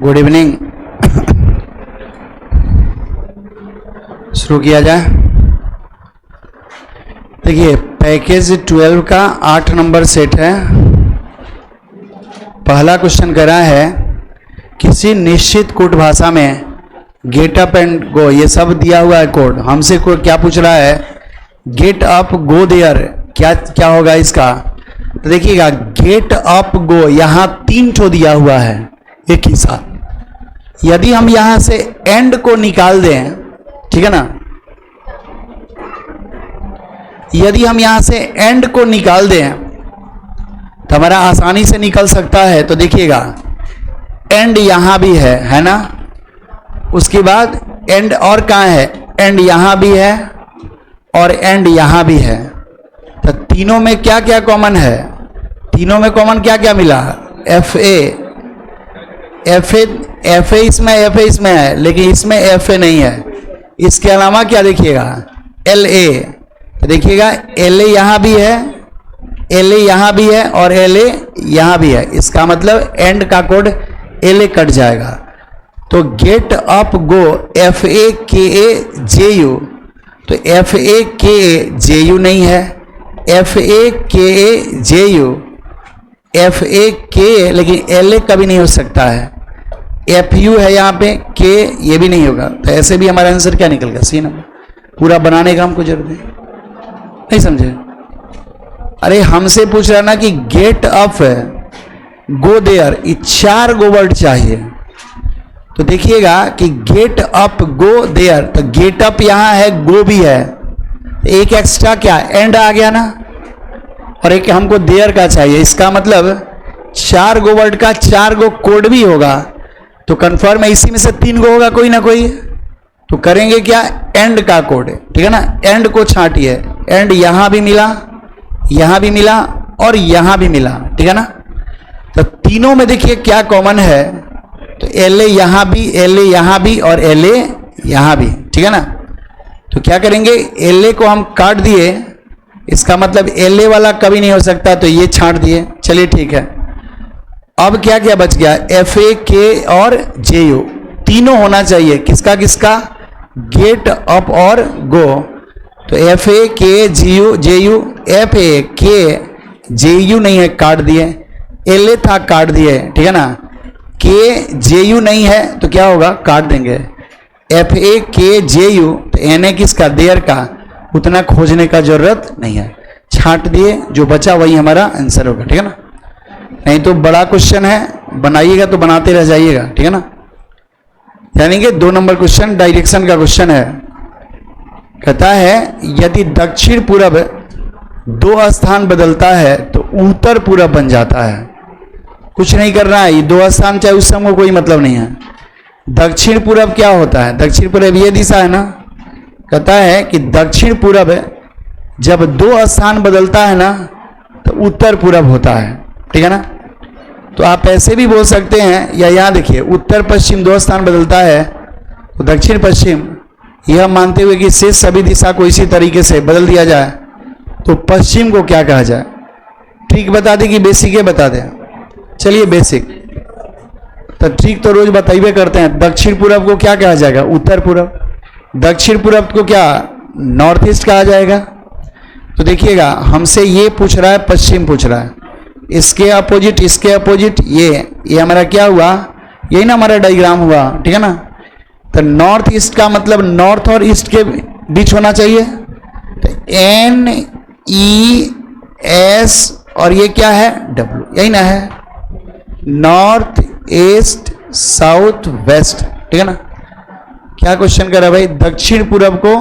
Good evening. शुरू किया जाए। देखिए, पैकेज 12 का 8 नंबर सेट है। पहला क्वेश्चन करा है, किसी निश्चित कोड भाषा में गेट अप एंड गो, ये सब दिया हुआ है कोड। हमसे क्या पूछ रहा है, गेट अप गो देयर, क्या होगा इसका। तो देखिएगा, गेट अप गो यहाँ 3 ठो दिया हुआ है एक ही साथ। यदि हम यहां से एंड को निकाल दें, ठीक है ना, यदि हम यहां से एंड को निकाल दें तो हमारा आसानी से निकल सकता है। तो देखिएगा, एंड यहां भी है ना, उसके बाद एंड और कहां है, एंड यहां भी है और एंड यहां भी है। तो तीनों में क्या क्या कॉमन है, तीनों में कॉमन क्या क्या मिला, एफ ए इसमें है, लेकिन इसमें एफ ए नहीं है। इसके अलावा क्या देखिएगा, एल ए। तो देखिएगा, एल ए यहां भी है, एल ए यहां भी है और एल ए यहां भी है। इसका मतलब एंड का कोड एल ए कट जाएगा। तो get up go F A के ए जे यू, तो एफ ए के ए जे यू नहीं है, एफ ए के ए जे यू, एफ ए के, लेकिन एल ए कभी नहीं हो सकता है। एफ यू है यहाँ पे, के ये भी नहीं होगा। तो ऐसे भी हमारा आंसर क्या निकल गया, सी नंबर। पूरा बनाने का हमको जरूरत नहीं समझे। अरे हमसे पूछ रहा ना कि get up go there, 4 go word चाहिए। तो देखिएगा कि गेट अप गो देयर, तो गेट अप यहां है, गो भी है, एक एक्स्ट्रा क्या एंड आ गया ना, और एक हमको देयर का चाहिए। इसका मतलब 4 गो वर्ड का 4 गो कोड भी होगा। तो कंफर्म है इसी में से 3 गो होगा कोई ना कोई। तो करेंगे क्या, एंड का कोड, ठीक है ना, एंड को छांटिए। एंड यहां भी मिला, यहां भी मिला और यहां भी मिला, ठीक है ना। तो तीनों में देखिए क्या कॉमन है, तो एल ए यहां भी, एल ए यहां भी और एल ए यहां भी, ठीक है ना। तो क्या करेंगे, एल ए को हम काट दिए, इसका मतलब एल ए वाला कभी नहीं हो सकता, तो ये छांट दिए। चलिए ठीक है, अब क्या क्या बच गया, एफ ए के और जे यू, तीनों होना चाहिए। किसका किसका, गेट अप और गो। तो एफ ए के जे यू, एफ ए के जे यू नहीं है, काट दिए। एल ए था, काट दिए, ठीक है ना। के जे यू नहीं है तो क्या होगा, काट देंगे। एफ ए के जे यू, तो एन ए किसका, देयर का, उतना खोजने का जरूरत नहीं है, छांट दिए। जो बचा वही हमारा आंसर होगा, ठीक है ना। नहीं तो बड़ा क्वेश्चन है, बनाइएगा तो बनाते रह जाइएगा, ठीक है ना। यानी कि 2 नंबर क्वेश्चन डायरेक्शन का क्वेश्चन है। कहता है, यदि दक्षिण पूरब 2 स्थान बदलता है तो उत्तर पूरब बन जाता है। कुछ नहीं करना है, ये 2 स्थान चाहे उससे हमको कोई मतलब नहीं है। दक्षिण पूरब क्या होता है, दक्षिण पूरब ये दिशा है ना। कहता है कि दक्षिण पूरब जब 2 स्थान बदलता है ना तो उत्तर पूरब होता है, ठीक है ना। तो आप ऐसे भी बोल सकते हैं, या यहाँ देखिए, उत्तर पश्चिम 2 स्थान बदलता है तो दक्षिण पश्चिम, यह मानते हुए कि शेष सभी दिशा को इसी तरीके से बदल दिया जाए तो पश्चिम को क्या कहा जाए। ठीक बता दें कि बेसिक है, बता दें। चलिए बेसिक, तो ठीक तो रोज बताइए करते हैं। दक्षिण पूरब को क्या कहा जाएगा, उत्तर पूरब। दक्षिण पूरब को क्या, नॉर्थ ईस्ट कहा जाएगा। तो देखिएगा, हमसे ये पूछ रहा है, पश्चिम पूछ रहा है, इसके अपोजिट, इसके अपोजिट, ये हमारा क्या हुआ, यही ना हमारा डायग्राम हुआ, ठीक है ना। तो नॉर्थ ईस्ट का मतलब नॉर्थ और ईस्ट के बीच होना चाहिए। तो एन ई एस और ये क्या है, डब्ल्यू, यही ना है, नॉर्थ ईस्ट साउथ वेस्ट, ठीक है ना। क्या क्वेश्चन कर रहा है भाई, दक्षिण पूरब को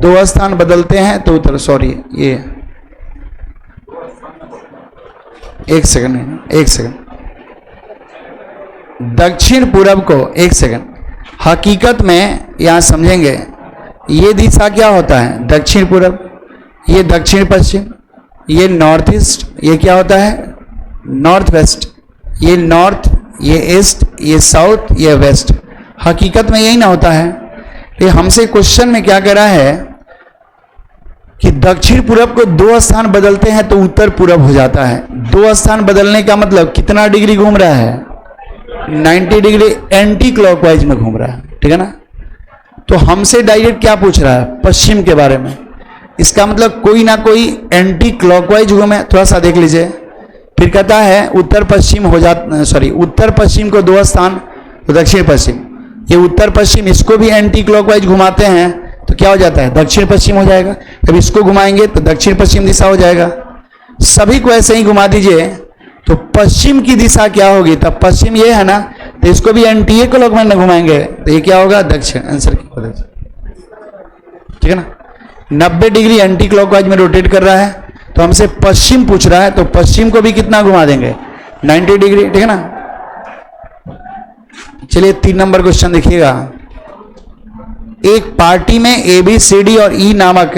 2 स्थान बदलते हैं तो उत्तर, सॉरी ये एक सेकंड, दक्षिण पूरब को, एक सेकंड, हकीकत में यहां समझेंगे, ये दिशा क्या होता है, दक्षिण पूरब, ये दक्षिण पश्चिम, ये नॉर्थ ईस्ट, ये क्या होता है, नॉर्थ वेस्ट, ये नॉर्थ, ये ईस्ट, ये साउथ, ये वेस्ट। हकीकत में यही ना होता है। ये हमसे क्वेश्चन में क्या करा है कि दक्षिण पूरब को 2 स्थान बदलते हैं तो उत्तर पूरब हो जाता है। 2 स्थान बदलने का मतलब कितना डिग्री घूम रहा है, 90 डिग्री एंटी क्लॉकवाइज में घूम रहा है, ठीक है ना। तो हमसे डायरेक्ट क्या पूछ रहा है, पश्चिम के बारे में। इसका मतलब कोई ना कोई एंटी क्लॉकवाइज घूमे। थोड़ा सा देख लीजिए, फिर कहता है उत्तर पश्चिम हो जाता, सॉरी उत्तर पश्चिम को 2 स्थान तो दक्षिण पश्चिम, ये उत्तर पश्चिम इसको भी एंटी क्लॉकवाइज घुमाते हैं तो क्या हो जाता है, दक्षिण पश्चिम हो जाएगा। जब इसको घुमाएंगे तो दक्षिण पश्चिम दिशा हो जाएगा। सभी को ऐसे ही घुमा दीजिए तो पश्चिम की दिशा क्या होगी, तब पश्चिम ये है ना, तो इसको भी एंटी क्लॉकवाइज में घुमाएंगे तो ये क्या होगा, दक्षिण। आंसर की वजह से, ठीक है ना। 90 डिग्री एंटी क्लॉकवाइज में रोटेट कर रहा है तो हमसे पश्चिम पूछ रहा है, तो पश्चिम को भी कितना घुमा देंगे, 90 डिग्री, ठीक है ना। चलिए 3 नंबर क्वेश्चन देखिएगा। एक पार्टी में ABCD और E नामक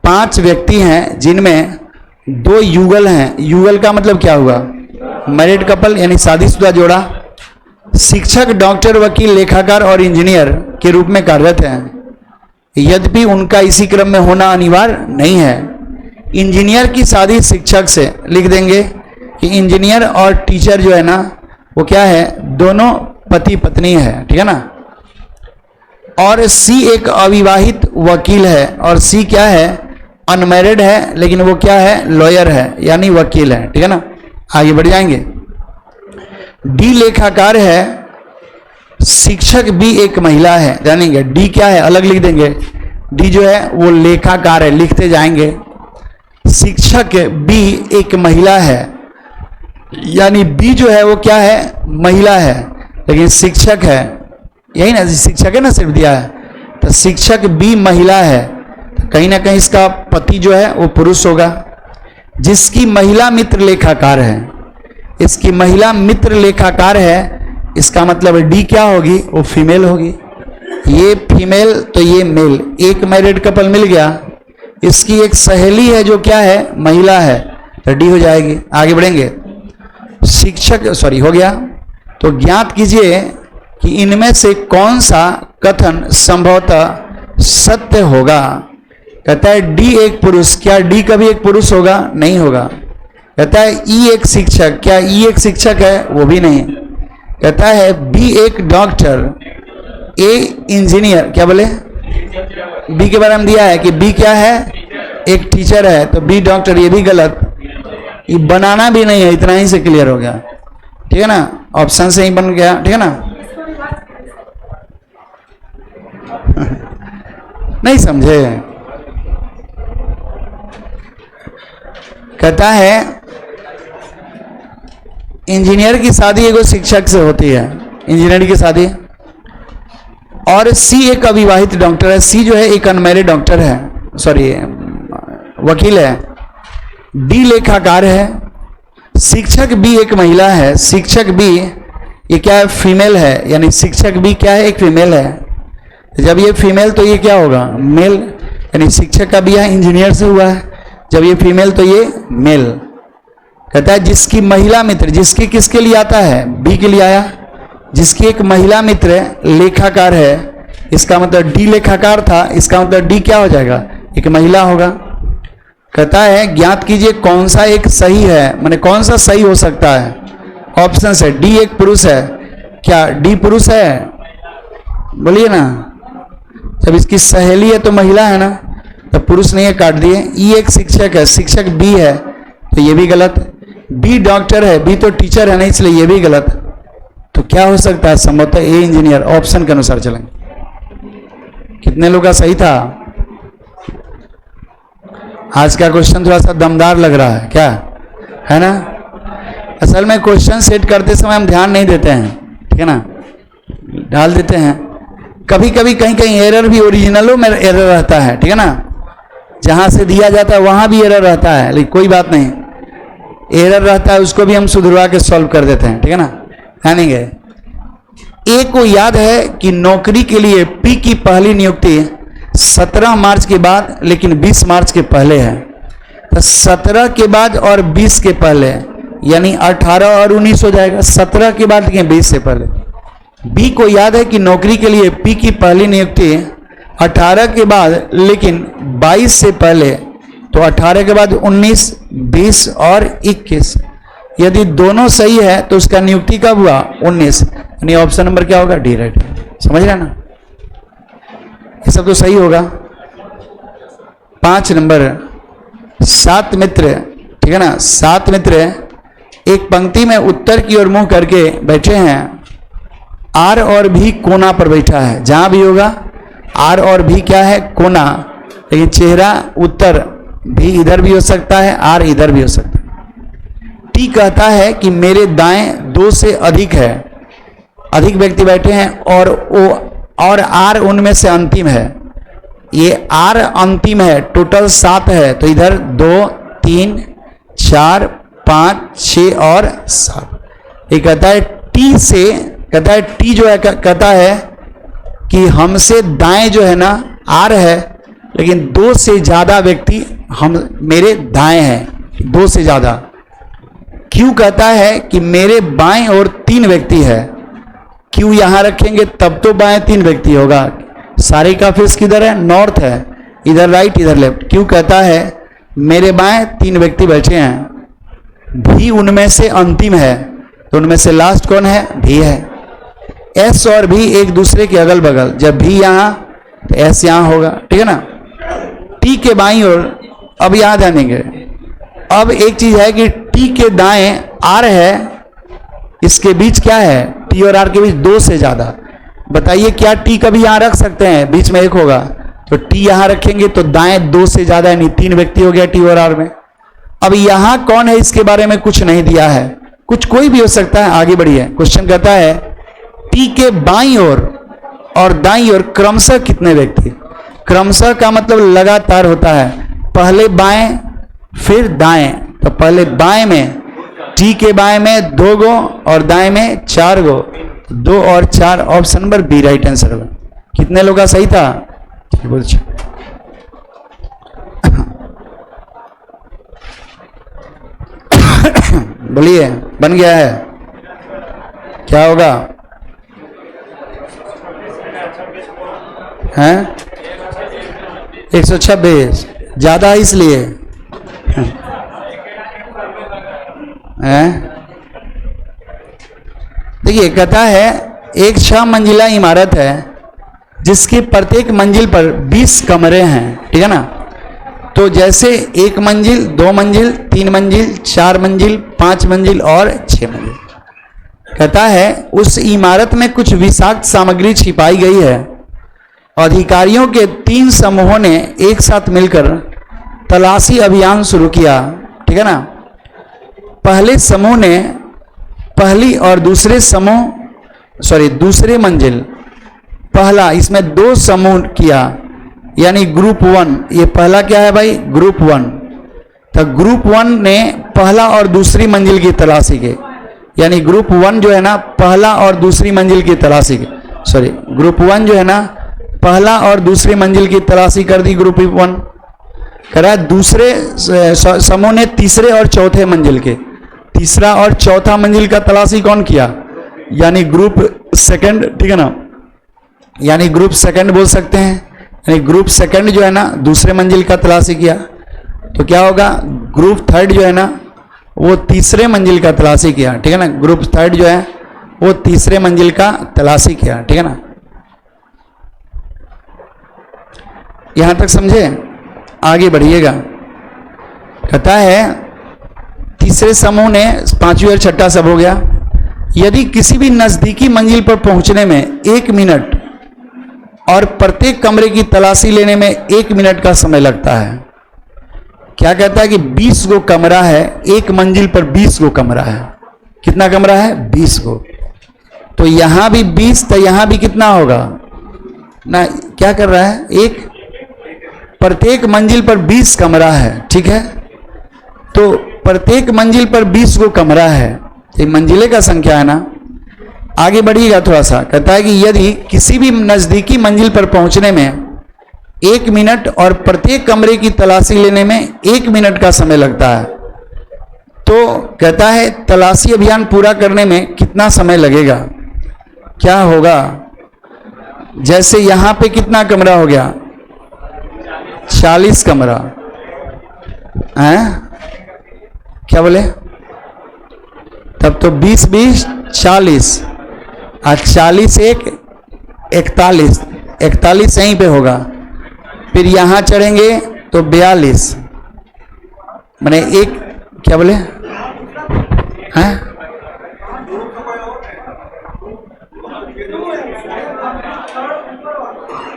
5 व्यक्ति हैं जिनमें 2 युगल हैं। युगल का मतलब क्या हुआ, मैरिड कपल यानी शादीशुदा जोड़ा। शिक्षक, डॉक्टर, वकील, लेखाकार और इंजीनियर के रूप में कार्यरत हैं, यद्यपि उनका इसी क्रम में होना अनिवार्य नहीं है। इंजीनियर की शादी शिक्षक से, लिख देंगे कि इंजीनियर और टीचर जो है ना वो क्या है, दोनों पति पत्नी है, ठीक है ना। और C एक अविवाहित वकील है, और C क्या है, अनमैरिड है, लेकिन वो क्या है, लॉयर है यानी वकील है, ठीक है ना। आगे बढ़ जाएंगे। D लेखाकार है, शिक्षक B एक महिला है, जानेंगे। D क्या है, अलग लिख देंगे। D जो है वो लेखाकार है, लिखते जाएंगे। शिक्षक B एक महिला है, यानी B जो है वो क्या है, महिला है, लेकिन शिक्षक है, यही ना, शिक्षक है ना, सिर्फ दिया है। तो शिक्षक B महिला है, तो कहीं ना कहीं इसका पति जो है वो पुरुष होगा। जिसकी महिला मित्र लेखाकार है, इसकी महिला मित्र लेखाकार है, इसका मतलब D क्या होगी, वो फीमेल होगी। ये फीमेल तो ये मेल, एक मैरिड कपल मिल गया। इसकी एक सहेली है जो क्या है, महिला है, तो D हो जाएगी। आगे बढ़ेंगे। शिक्षक, सॉरी हो गया। तो ज्ञात कीजिए कि इनमें से कौन सा कथन संभवतः सत्य होगा। कहता है D एक पुरुष, क्या D कभी एक पुरुष होगा, नहीं होगा। कहता है E एक शिक्षक, क्या E एक शिक्षक है, वो भी नहीं। कहता है B एक डॉक्टर, A इंजीनियर, क्या बोले, B के बारे में दिया है कि B क्या है, एक टीचर है, तो B डॉक्टर, ये भी गलत। ये बनाना भी नहीं है, इतना ही से क्लियर हो गया, ठीक है ना। ऑप्शन से ही बन गया, ठीक है ना। नहीं समझे। कहता है इंजीनियर की शादी एगो शिक्षक से होती है, इंजीनियर की शादी। और C एक अविवाहित डॉक्टर है, C जो है एक अनमैरिड डॉक्टर है, सॉरी वकील है। D लेखाकार है। शिक्षक B एक महिला है, शिक्षक B ये क्या है, फीमेल है, यानी शिक्षक B क्या है, एक फीमेल है। जब ये फीमेल तो ये क्या होगा, मेल, यानी शिक्षक का ब्याह इंजीनियर से हुआ है। जब ये फीमेल तो ये मेल। कहता है जिसकी महिला मित्र, जिसकी किसके लिए आता है, B के लिए आया। जिसकी एक महिला मित्र लेखाकार है, इसका मतलब D लेखाकार था, इसका मतलब D क्या हो जाएगा, एक महिला होगा। कहता है ज्ञात कीजिए कौन सा एक सही है, माने कौन सा सही हो सकता है। ऑप्शन है D एक पुरुष है, क्या D पुरुष है, बोलिए ना। जब इसकी सहेली है तो महिला है ना, तो पुरुष नहीं है, काट दिए। E एक शिक्षक है, शिक्षक B है, तो ये भी गलत। B डॉक्टर है, B तो टीचर है ना, इसलिए ये भी गलत। तो क्या हो सकता है, संभवतः A इंजीनियर। ऑप्शन के अनुसार चलेंगे। कितने लोग का सही था। आज का क्वेश्चन थोड़ा सा दमदार लग रहा है, क्या है ना। असल में क्वेश्चन सेट करते समय हम ध्यान नहीं देते हैं, ठीक है ना, डाल देते हैं। कभी कभी कहीं कहीं एरर भी ओरिजिनलों में एरर रहता है, ठीक है ना। जहां से दिया जाता है वहां भी एरर रहता है, लेकिन कोई बात नहीं, एरर रहता है उसको भी हम सुधरवा के सॉल्व कर देते हैं, ठीक है ना। जानेंगे। ए को याद है कि नौकरी के लिए P की पहली नियुक्ति 17 मार्च के बाद लेकिन 20 मार्च के पहले है। तो 17 के बाद और 20 के पहले, यानी 18 और 19 हो जाएगा। 17 के बाद लेकिन 20 से पहले। B को याद है कि नौकरी के लिए P की पहली नियुक्ति 18 के बाद लेकिन 22 से पहले, तो 18 के बाद 19, 20 और 21, यदि दोनों सही है तो उसका नियुक्ति कब हुआ? 19। यानी ऑप्शन नंबर क्या होगा? D right. समझ रहे ना? ये सब तो सही होगा। 5 नंबर, 7 मित्र, ठीक है ना, 7 मित्र एक पंक्ति में उत्तर की ओर मुंह करके बैठे हैं। आर और भी कोना पर बैठा है। जहां भी होगा आर और भी क्या है? कोना। लेकिन चेहरा उत्तर, भी इधर भी हो सकता है, आर इधर भी हो सकता है। टी कहता है कि मेरे दाएं 2 से अधिक है, अधिक व्यक्ति बैठे हैं और आर उनमें से अंतिम है। ये आर अंतिम है, टोटल 7 है, तो इधर 2, 3, 4, 5, 6 और 7। ये कहता है टी से, कहता है टी जो है, कहता है कि हमसे दाएं जो है ना आर है, लेकिन 2 से ज्यादा व्यक्ति हम मेरे दाएं हैं, 2 से ज्यादा। क्यू कहता है कि मेरे बाएं ओर 3 व्यक्ति है। क्यू यहां रखेंगे तब तो बाएं 3 व्यक्ति होगा। सारे का फेस किधर है? नॉर्थ है, इधर राइट इधर लेफ्ट। क्यू कहता है मेरे बाएं 3 व्यक्ति बैठे हैं। भी उनमें से अंतिम है, तो उनमें से लास्ट कौन है? भी है। एस और भी एक दूसरे के अगल बगल, जब भी यहां तो एस यहां होगा, ठीक है ना। टी के बाईं ओर, अब यहां ध्यान देंगे। अब एक चीज है कि टी के दाएं आर है, इसके बीच क्या है? टी और आर के बीच 2 से ज्यादा। बताइए क्या टी कभी यहां रख सकते हैं? बीच में एक होगा, तो टी यहां रखेंगे तो दाएं 2 से ज्यादा, यानी 3 व्यक्ति हो गया टी और आर में। अब यहां कौन है इसके बारे में कुछ नहीं दिया है, कुछ कोई भी हो सकता है। आगे बढ़िए, क्वेश्चन कहता है टी के बाईं ओर और दाईं ओर क्रमशः कितने व्यक्ति? क्रमशः का मतलब लगातार होता है, पहले बाएं फिर दाएं। तो पहले बाएं में, टी के बाएं में 2 गो और दाएं में 4 गो, 2 और 4, option number B right answer होगा। कितने लोग का सही था? बोलिए, बन गया है? क्या होगा? हैं? 126 ज्यादा है इसलिए हैं? देखिए कहता है एक 6 मंजिला इमारत है जिसकी प्रत्येक मंजिल पर 20 कमरे हैं, ठीक है ना। तो जैसे 1 मंजिल, 2 मंजिल, 3 मंजिल, 4 मंजिल, 5 मंजिल और 6 मंजिल। कहता है उस इमारत में कुछ विषाक्त सामग्री छिपाई गई है। अधिकारियों के 3 समूहों ने एक साथ मिलकर तलाशी अभियान शुरू किया, ठीक है ना। पहले समूह ने पहली और दूसरे मंजिल, पहला, इसमें 2 समूह किया, यानी ग्रुप 1। ये पहला क्या है भाई? ग्रुप 1। तो ग्रुप 1 ने पहला और दूसरी मंजिल की तलाशी की, यानी ग्रुप 1 जो है ना पहला और दूसरी मंजिल की तलाशी की, ग्रुप 1 जो है ना पहला और दूसरी मंजिल की तलाशी कर दी ग्रुप 1। कह रहा है दूसरे समूह ने तीसरे और चौथे मंजिल के, तीसरा और चौथा मंजिल का तलाशी कौन किया? यानी ग्रुप सेकंड, ठीक है ना, यानी ग्रुप सेकंड बोल सकते हैं। यानी ग्रुप सेकंड जो है ना दूसरे मंजिल का तलाशी किया, तो क्या होगा? ग्रुप थर्ड जो है ना वो तीसरे मंजिल का तलाशी किया, ठीक है ना। ग्रुप थर्ड जो है वो तीसरे मंजिल का तलाशी किया, ठीक है ना। यहां तक समझे? आगे बढ़िएगा। कहता है तीसरे समूह ने, 5वीं और छठा सब हो गया। यदि किसी भी नजदीकी मंजिल पर पहुंचने में 1 मिनट और प्रत्येक कमरे की तलाशी लेने में 1 मिनट का समय लगता है। क्या कहता है कि 20 गो कमरा है, एक मंजिल पर 20 गो कमरा है। कितना कमरा है? 20 गो। तो यहां भी 20, तो यहां भी कितना होगा ना? क्या कर रहा है? एक, प्रत्येक मंजिल पर 20 कमरा है, ठीक है। तो प्रत्येक मंजिल पर 20 गो कमरा है, ये मंजिले का संख्या है ना। आगे बढ़िएगा थोड़ा सा। कहता है कि यदि किसी भी नजदीकी मंजिल पर पहुंचने में 1 मिनट और प्रत्येक कमरे की तलाशी लेने में 1 मिनट का समय लगता है, तो कहता है तलाशी अभियान पूरा करने में कितना समय लगेगा? क्या होगा? जैसे यहां पे कितना कमरा हो गया? 40 कमरा है। क्या बोले? तब तो 20 20 40 और 40 एक 41, 41 यहीं पे होगा। फिर यहाँ चढ़ेंगे तो 42, मैंने एक क्या बोले हैं?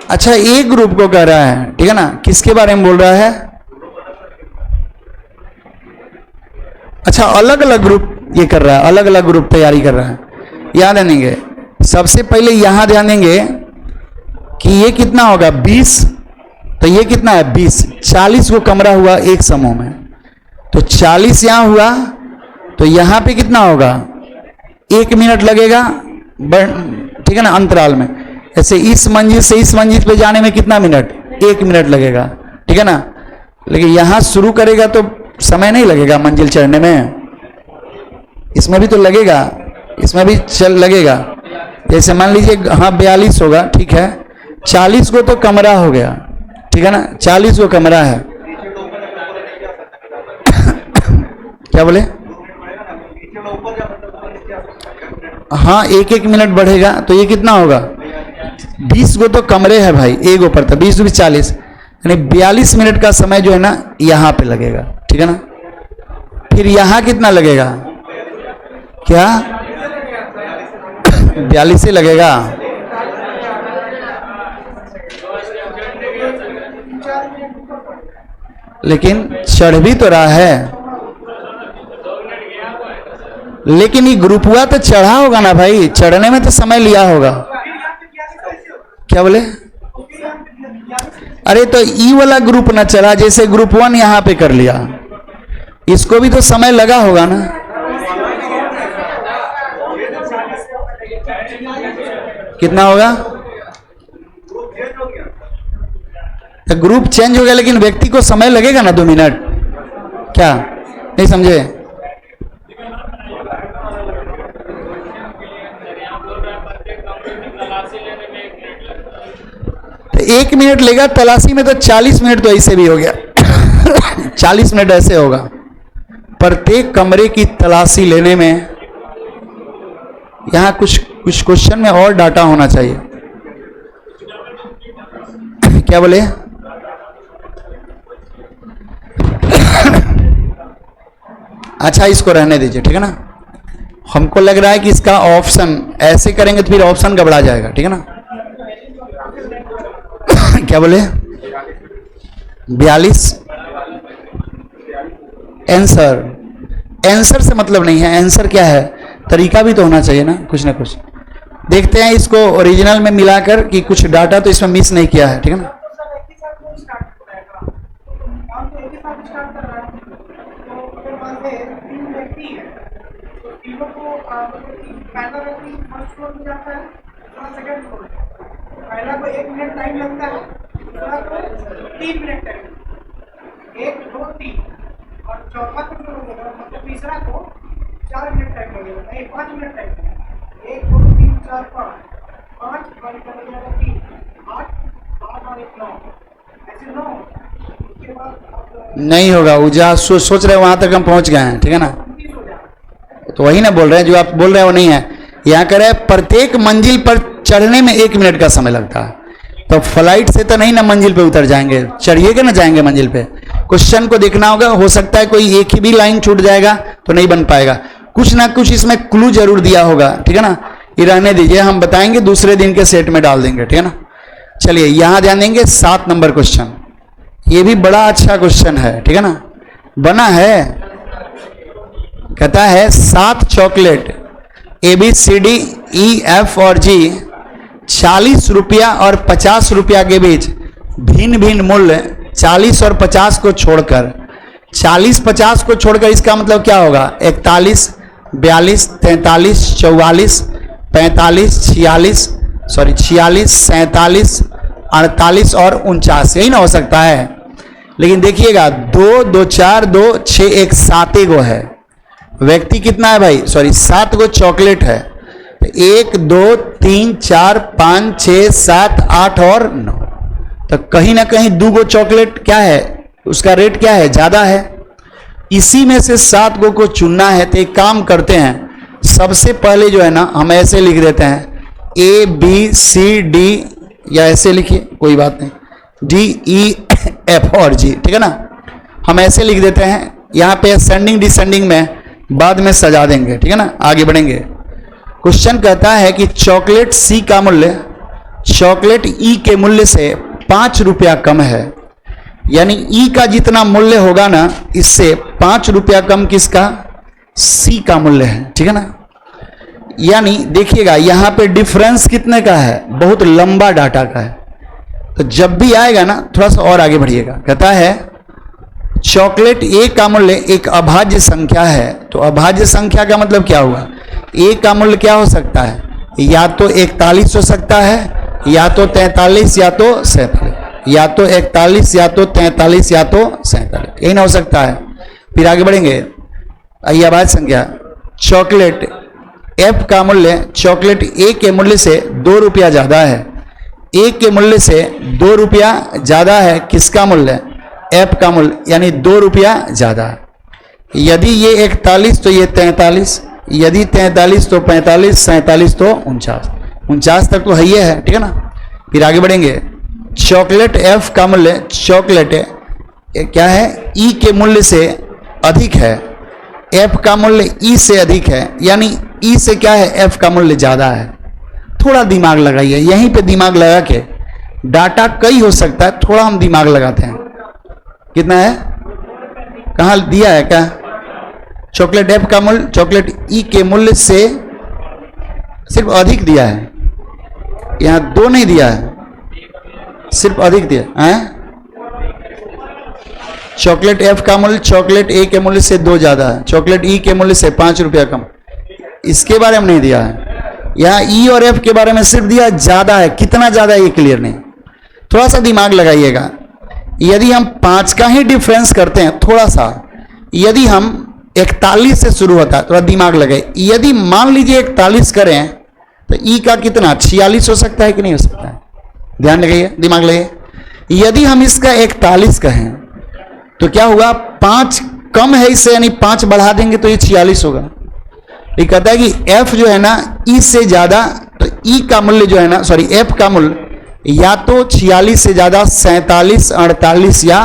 अच्छा, एक ग्रुप को कह रहा है, ठीक है ना? किसके बारे में बोल रहा है? अच्छा, अलग अलग ग्रुप ये कर रहा है, अलग अलग ग्रुप तैयारी कर रहा है। याद देंगे, सबसे पहले यहां ध्यान देंगे कि ये कितना होगा 20, तो ये कितना है 20, 40 को कमरा हुआ एक समूह में, तो 40 यहां हुआ, तो यहां पे कितना होगा 1 मिनट लगेगा, ठीक है ना, अंतराल में। ऐसे इस मंजिल से इस मंजिल पे जाने में कितना मिनट, 1 मिनट लगेगा, ठीक है ना। लेकिन यहां शुरू करेगा तो समय नहीं लगेगा मंजिल चढ़ने में, इसमें भी तो लगेगा, इसमें भी चल लगेगा। जैसे मान लीजिए हाँ 42 होगा, ठीक है, 40 को तो कमरा हो गया, ठीक है ना, 40 को कमरा है। क्या बोले? हाँ 1 मिनट बढ़ेगा, तो ये कितना होगा 20 को तो कमरे है भाई, एक ऊपर था 20 20 40, यानी 42 मिनट का समय जो है ना यहां पे लगेगा, ठीक है ना। फिर यहां कितना लगेगा, क्या 42 ही लगेगा। लेकिन चढ़ भी तो रहा है, लेकिन ये ग्रुप हुआ तो चढ़ा होगा ना भाई, चढ़ने में तो समय लिया होगा। क्या बोले? अरे तो ई वाला ग्रुप ना चला, जैसे ग्रुप 1 यहां पे कर लिया, इसको भी तो समय लगा होगा ना। कितना होगा? तो ग्रुप चेंज हो गया, लेकिन व्यक्ति को समय लगेगा ना 2 मिनट। क्या नहीं समझे? तो 1 मिनट लेगा तलाशी में, तो 40 मिनट तो ऐसे भी हो गया। 40 मिनट ऐसे होगा। प्रत्येक कमरे की तलाशी लेने में यहां कुछ क्वेश्चन में और डाटा होना चाहिए। क्या बोले? अच्छा, इसको रहने दीजिए, ठीक है ना। हमको लग रहा है कि इसका ऑप्शन ऐसे करेंगे तो फिर ऑप्शन गड़बड़ा जाएगा, ठीक है ना। क्या बोले? 42 आंसर से मतलब नहीं है। आंसर क्या है? तरीका भी तो होना चाहिए ना, कुछ ना कुछ। देखते हैं इसको ओरिजिनल में मिलाकर कि कुछ डाटा तो इसमें मिस नहीं किया है, ठीक है ना। पहला को 1 मिनट टाइम लगता है, दूसरा को 3 मिनट टाइम, 1 2 3, और चौथा को जो होगा मतलब तीसरा को 4 मिनट टाइम लगेगा, नहीं 5 मिनट टाइम लगेगा। 1 2 3 4 5 5 और इधर हो जाएगा 3 8 8 और 1 9, ऐसे 9। उसके बाद नहीं होगा, वो जहाँ सोच रहे वहां तक हम पहुंच गए हैं, ठीक है ना। तो वही ना बोल रहे हैं, जो आप बोल रहे हैं वो नहीं है। यहाँ कह रहे हैं प्रत्येक मंजिल पर चढ़ने में 1 मिनट का समय लगता है। तो फ्लाइट से तो नहीं ना मंजिल पे उतर जाएंगे, चढ़िएगा ना जाएंगे मंजिल पे। क्वेश्चन को देखना होगा, हो सकता है कोई एक ही भी लाइन छूट जाएगा तो नहीं बन पाएगा, कुछ ना कुछ इसमें क्लू जरूर दिया होगा, ठीक है ना। ये रहने दीजिए, हम बताएंगे दूसरे दिन के सेट में डाल देंगे, ठीक है ना। चलिए यहां ध्यान देंगे, 7 नंबर क्वेश्चन। ये भी बड़ा अच्छा क्वेश्चन है, ठीक है ना। बना है, कहता है 7 चॉकलेट ABCDEF और G 40 रुपया और 50 रुपया के बीच भिन्न भिन्न मूल्य 40 और 50 को छोड़कर, 40-50 को छोड़कर इसका मतलब क्या होगा? 41, 42, 43, 44, 45, 46, 47, 48 और 49, यही ना हो सकता है। लेकिन देखिएगा 2 2 4 2 6 1 7 गो है। व्यक्ति कितना है भाई? 7 गो चॉकलेट है। 1 2 3 4 5 6 7 8 और 9, तो कहीं ना कहीं 2 गो चॉकलेट क्या है, उसका रेट क्या है, ज्यादा है। इसी में से 7 गो को चुनना है। तो एक काम करते हैं, सबसे पहले जो है ना हम ऐसे लिख देते हैं ए बी सी डी, या ऐसे लिखिए कोई बात नहीं, डी ई एफ और जी, ठीक है ना, हम ऐसे लिख देते हैं। यहाँ पे असेंडिंग डिसेंडिंग में बाद में सजा देंगे, ठीक है ना, आगे बढ़ेंगे। क्वेश्चन कहता है कि चॉकलेट सी का मूल्य चॉकलेट ई के मूल्य से 5 रुपया कम है, यानी ई का जितना मूल्य होगा ना इससे 5 रुपया कम किसका, सी का मूल्य है, ठीक है ना। यानी देखिएगा यहाँ पे डिफरेंस कितने का है, बहुत लंबा डाटा का है। तो जब भी आएगा ना थोड़ा सा और आगे बढ़िएगा। कहता है चॉकलेट ए का मूल्य एक अभाज्य संख्या है, तो अभाज्य संख्या का मतलब क्या हुआ, ए का मूल्य क्या हो सकता है, या तो 41 हो सकता है, या तो 43, या तो 47, या तो 41, या तो 43, या तो 47, यही ना हो सकता है। फिर आगे बढ़ेंगे, आइए अभाज्य संख्या चॉकलेट एफ का मूल्य चॉकलेट ए के मूल्य से 2 रुपया ज़्यादा है, ए के मूल्य से 2 रुपया ज़्यादा है, किसका मूल्य, एफ का मूल्य, यानी 2 रुपया ज़्यादा है। यदि ये 41 तो ये 43, यदि 43 तो 45, 47 तो 49 तक तो है ही है, ठीक है ना। फिर आगे बढ़ेंगे, चॉकलेट एफ का मूल्य चॉकलेट क्या है, ई के मूल्य से अधिक है, एफ का मूल्य ई से अधिक है, यानी ई से क्या है, एफ का मूल्य ज़्यादा है। थोड़ा दिमाग लगाइए, यहीं पे दिमाग लगा के, डाटा कई हो सकता है, थोड़ा हम दिमाग लगाते हैं। कितना है, कहाँ दिया है क्या, चॉकलेट एफ का मूल्य चॉकलेट ई के मूल्य से सिर्फ अधिक दिया है, यहाँ 2 नहीं दिया है, सिर्फ अधिक दिया है। चॉकलेट एफ का मूल्य चॉकलेट ए के मूल्य से 2 ज़्यादा है, चॉकलेट ई के मूल्य से 5 रुपया कम, इसके बारे में नहीं दिया है। यहाँ ई और एफ के बारे में सिर्फ दिया ज़्यादा है, कितना ज़्यादा है ये क्लियर नहीं। थोड़ा सा दिमाग लगाइएगा। यदि हम 5 का ही डिफरेंस करते हैं, थोड़ा सा, यदि हम 41 से शुरू होता है, थोड़ा दिमाग लगाए, यदि मान लीजिए 41 करें तो ई का कितना 46 हो सकता है कि नहीं हो सकता है, ध्यान लगाइए, दिमाग लगाइए। यदि हम इसका 41 कहें तो क्या हुआ, 5 कम है इससे, यानी 5 बढ़ा देंगे तो ये 46 होगा। ये कहता है कि f जो है ना ई से ज़्यादा, तो ई का मूल्य जो है ना, सॉरी f का मूल्य या तो 46 से ज़्यादा, 47, 48 या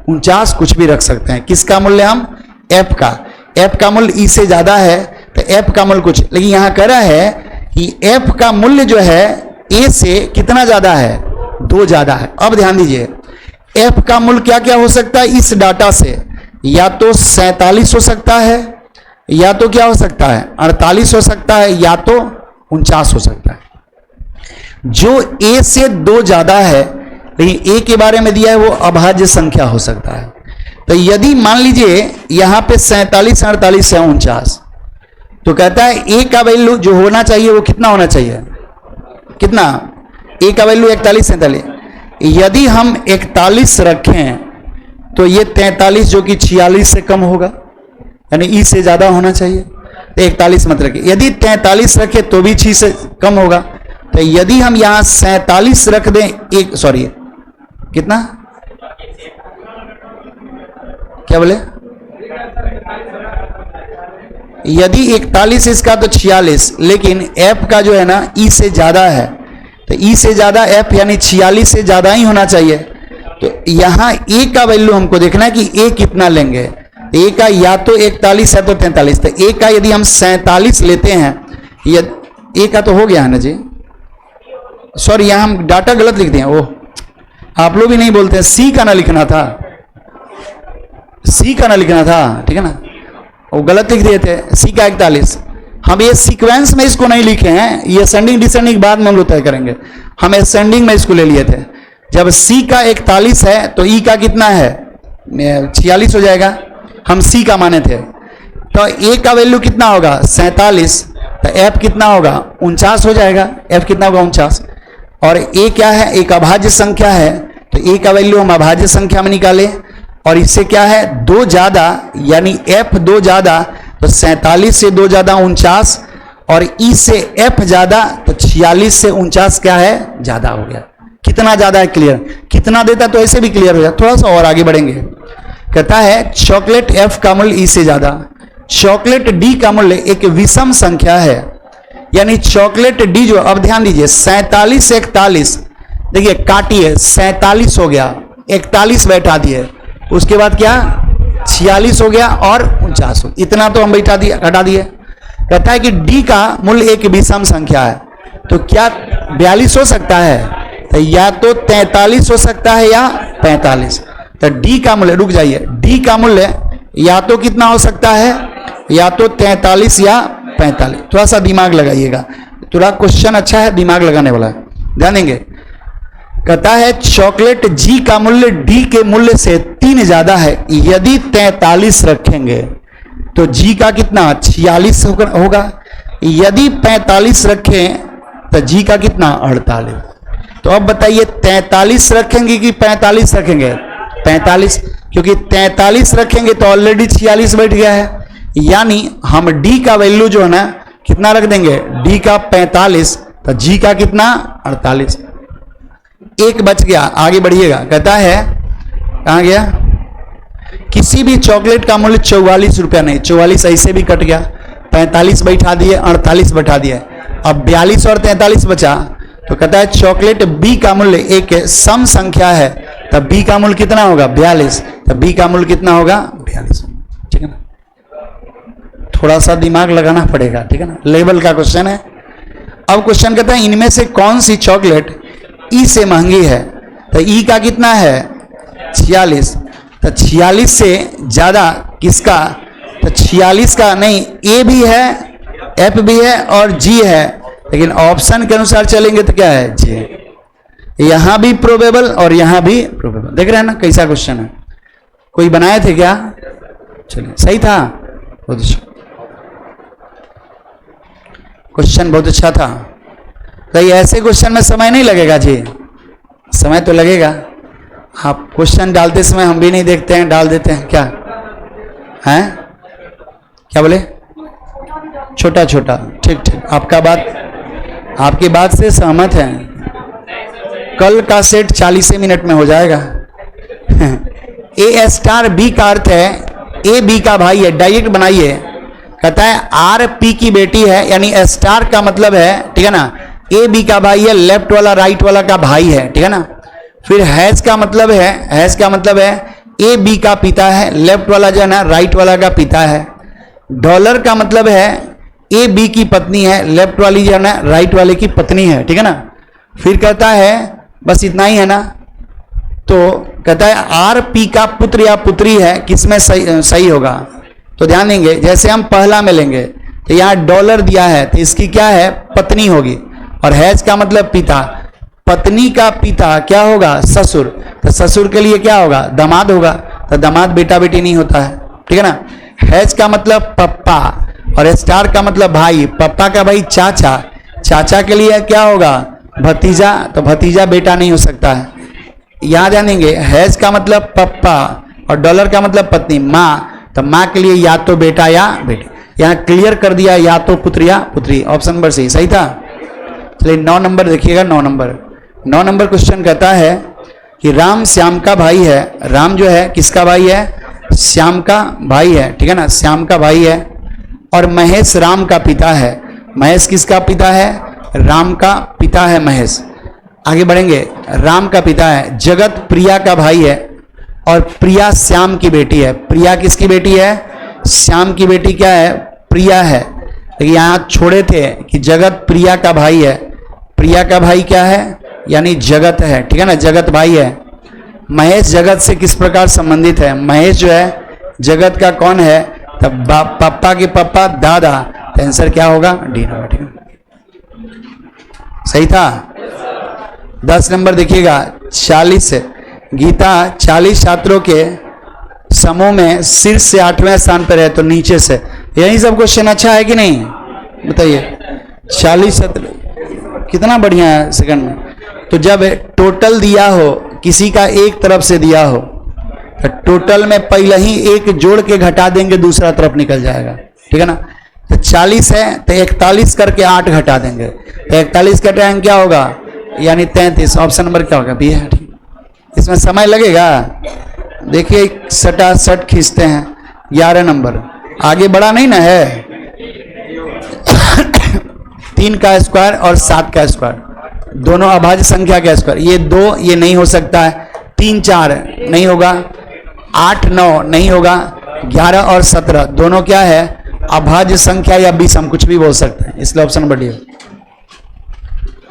49 कुछ भी रख सकते हैं। किसका मूल्य, हम f का मूल्य ई से ज़्यादा है तो f का मूल्य कुछ, लेकिन यहाँ कह रहा है कि f का मूल्य जो है a से कितना ज़्यादा है, 2 ज़्यादा है। अब ध्यान दीजिए, f का मूल्य क्या क्या हो सकता है इस डाटा से, या तो 47 हो सकता है, या तो क्या हो सकता है 48 हो सकता है, या तो 49 हो सकता है। जो a से 2 ज़्यादा है, लेकिन a के बारे में दिया है वो अभाज्य संख्या हो सकता है। तो यदि मान लीजिए यहाँ पे 47, 48 या 49, तो कहता है a का वैल्यू जो होना चाहिए वो कितना होना चाहिए, कितना, a का वैल्यू 41, 47। यदि हम 41 रखें तो ये 43 जो कि 46 से कम होगा, यानी ई से ज़्यादा होना चाहिए, तो 41 मत रखिए। यदि 43 रखे तो भी 6 से कम होगा। तो यदि हम यहाँ 47 रख दें, कितना, क्या बोले, यदि 41 इसका तो 46, लेकिन f का जो है ना ई से ज़्यादा है, तो ई से ज़्यादा f यानी 46 से ज़्यादा ही होना चाहिए। तो यहाँ a का वैल्यू हमको देखना है कि a कितना लेंगे, a का या तो 41 है तो 43, तो a का यदि हम 47 लेते हैं, ये a का तो हो गया है ना जी, सॉरी यहाँ हम डाटा गलत लिख दिए, ओह आप लोग भी नहीं बोलते हैं, c का ना लिखना था, c का ना लिखना था, ठीक है ना, वो गलत लिख दिए थे, c का 41। हम ये सीक्वेंस में इसको नहीं लिखे हैं, ये असेंडिंग डिसेंडिंग बाद में हम लोग तय करेंगे, हम असेंडिंग में इसको ले लिए थे। जब c का 41 है तो e का कितना है 46 हो जाएगा, हम c का माने थे। तो a का वैल्यू कितना होगा 47, तो f कितना होगा 49 हो जाएगा, f कितना होगा 49। और a क्या है, एक अभाज्य संख्या है, तो a का वैल्यू हम अभाज्य संख्या में निकालें, और इससे क्या है 2 ज़्यादा, यानी f 2 ज़्यादा, तो 47 से 2 ज़्यादा 49, और e से f ज़्यादा, तो 46 से 49 क्या है ज़्यादा हो गया। कितना ज़्यादा है क्लियर, कितना देता तो ऐसे भी क्लियर हो जाए। थोड़ा सा और आगे बढ़ेंगे, कहता है चॉकलेट f का मूल्य e से ज़्यादा, चॉकलेट डी का मूल्य एक विषम संख्या है, यानी चॉकलेट डी जो, अब ध्यान दीजिए 47 41, देखिए काटिए 47 हो गया, 41 बैठा दिए, उसके बाद क्या 46 हो गया और 49 हो, इतना तो हम बैठा दिए हटा दिए। कहता है कि डी का मूल्य एक विषम संख्या है, तो क्या 42 हो सकता है? तो या तो 43 हो सकता है या 45। तो डी का मूल्य, रुक जाइए, डी का मूल्य या तो कितना हो सकता है, या तो 43 या 45। थोड़ा सा दिमाग लगाइएगा, थोड़ा क्वेश्चन अच्छा है, दिमाग लगाने वाला है, ध्यान देंगे। कहता है चॉकलेट जी का मूल्य डी के मूल्य से 3 ज्यादा है, यदि 43 रखेंगे तो जी का कितना 46 होगा, यदि 45 रखें तो जी का कितना 48। तो अब बताइए 43 रखेंगे कि 45 रखेंगे? 45, क्योंकि 43 रखेंगे तो ऑलरेडी 46 बैठ गया है, यानी हम डी का वैल्यू जो है ना कितना रख देंगे, डी का 45, तो जी का कितना 48। एक बच गया, आगे बढ़िएगा। कहता है कहाँ गया, किसी भी चॉकलेट का मूल्य 44 रुपया नहीं, 44 ऐसे भी कट गया, 45 बैठा दिए, 48 बैठा दिए, अब 42 और 43 बचा। तो कहता है चॉकलेट बी का मूल्य एक सम संख्या है, तब बी का मूल्य कितना होगा 42, तब बी का मूल्य कितना होगा 42। ठीक है ना, थोड़ा सा दिमाग लगाना पड़ेगा, ठीक है ना, लेवल का क्वेश्चन है। अब क्वेश्चन कहता है इनमें से कौन सी चॉकलेट ई से महंगी है? तो ई का कितना है 46, तो 46 से ज्यादा किसका? तो 46 का नहीं, ए भी है, एफ भी है और जी है, लेकिन ऑप्शन के अनुसार चलेंगे तो क्या है जी, यहां भी प्रोबेबल और यहां भी प्रोबेबल। देख रहे हैं ना कैसा क्वेश्चन है, कोई बनाए थे क्या? चलिए सही था, बहुत अच्छा क्वेश्चन, बहुत अच्छा था। तो ऐसे क्वेश्चन में समय नहीं लगेगा जी, समय तो लगेगा। आप क्वेश्चन डालते समय हम भी नहीं देखते हैं, डाल देते हैं क्या हैं, क्या बोले? छोटा छोटा, ठीक ठीक, आपकी बात से सहमत हैं। कल का सेट 40 मिनट में हो जाएगा। ए स्टार बी का अर्थ है ए बी का भाई है, डायरेक्ट बनाइए। कहता है आर पी की बेटी है, यानी स्टार का मतलब है, ठीक है ना, ए बी का भाई है, लेफ्ट वाला राइट वाला का भाई है, ठीक है ना। फिर हैज का मतलब है, हैज का मतलब है ए बी का पिता है, लेफ्ट वाला जो है ना राइट वाला का पिता है। डॉलर का मतलब है ए बी की पत्नी है, लेफ्ट वाली जो है ना राइट वाले की पत्नी है, ठीक है ना। फिर कहता है बस इतना ही है ना, तो कहता है आर पी का पुत्र या पुत्री है, किसमें सही होगा? तो ध्यान देंगे, जैसे हम पहला में लेंगे तो यहाँ डॉलर दिया है, तो इसकी क्या है पत्नी होगी, और हैज का मतलब पिता, पत्नी का पिता क्या होगा ससुर, तो ससुर के लिए क्या होगा दामाद होगा, तो दामाद बेटा बेटी नहीं होता है, ठीक है ना। हैज का मतलब पप्पा और स्टार का मतलब भाई, पप्पा का भाई चाचा, चाचा के लिए क्या होगा भतीजा, तो भतीजा बेटा नहीं हो सकता है। यहाँ जानेंगे हैज का मतलब पप्पा और डॉलर का मतलब पत्नी, माँ, तो माँ के लिए या तो बेटा या बेटी, यहाँ क्लियर कर दिया, या तो पुत्र या पुत्री, ऑप्शन नंबर सही था। चलिए 9 नंबर देखिएगा, 9 नंबर क्वेश्चन कहता है कि राम श्याम का भाई है, राम जो है किसका भाई है, श्याम का भाई है, ठीक है ना, श्याम का भाई है, और महेश राम का पिता है। महेश किसका पिता है? राम का पिता है महेश। आगे बढ़ेंगे, राम का पिता है। जगत प्रिया का भाई है और प्रिया श्याम की बेटी है। प्रिया किसकी बेटी है? श्याम की बेटी क्या है? प्रिया है। लेकिन यहाँ छोड़े थे कि जगत प्रिया का भाई है, प्रिया का भाई क्या है यानी जगत है, ठीक है ना, जगत भाई है। महेश जगत से किस प्रकार संबंधित है? महेश जो है जगत का कौन है? तब पापा के पापा दादा, तो आंसर क्या होगा? डी होगा, ठीक है, सही था। 10 नंबर देखिएगा, 40 गीता 40 छात्रों के समूह में शीर्ष से 8वें स्थान पर है, तो नीचे से, यही सब क्वेश्चन अच्छा है कि नहीं बताइए। 40 कितना बढ़िया है सेकंड में। तो जब टोटल दिया हो, किसी का एक तरफ से दिया हो, तो टोटल में पहले ही एक जोड़ के घटा देंगे, दूसरा तरफ निकल जाएगा, ठीक है ना। तो 40 है तो 41 करके 8 घटा देंगे, तो 41 का टाइम क्या होगा यानी 33। ऑप्शन नंबर क्या होगा? बी है, ठीक। इसमें समय लगेगा, देखिए सटा सट खींचते हैं। 11 नंबर आगे बढ़ा नहीं ना है। 3 का स्क्वायर और 7 का स्क्वायर, दोनों अभाज्य संख्या का स्क्वायर। ये 2 ये नहीं हो सकता है, 3 4 नहीं होगा, 8 9 नहीं होगा, 11 और 17 दोनों क्या है, अभाज्य संख्या या विषम, कुछ भी बोल सकते हैं, इसलिए ऑप्शन नंबर डी।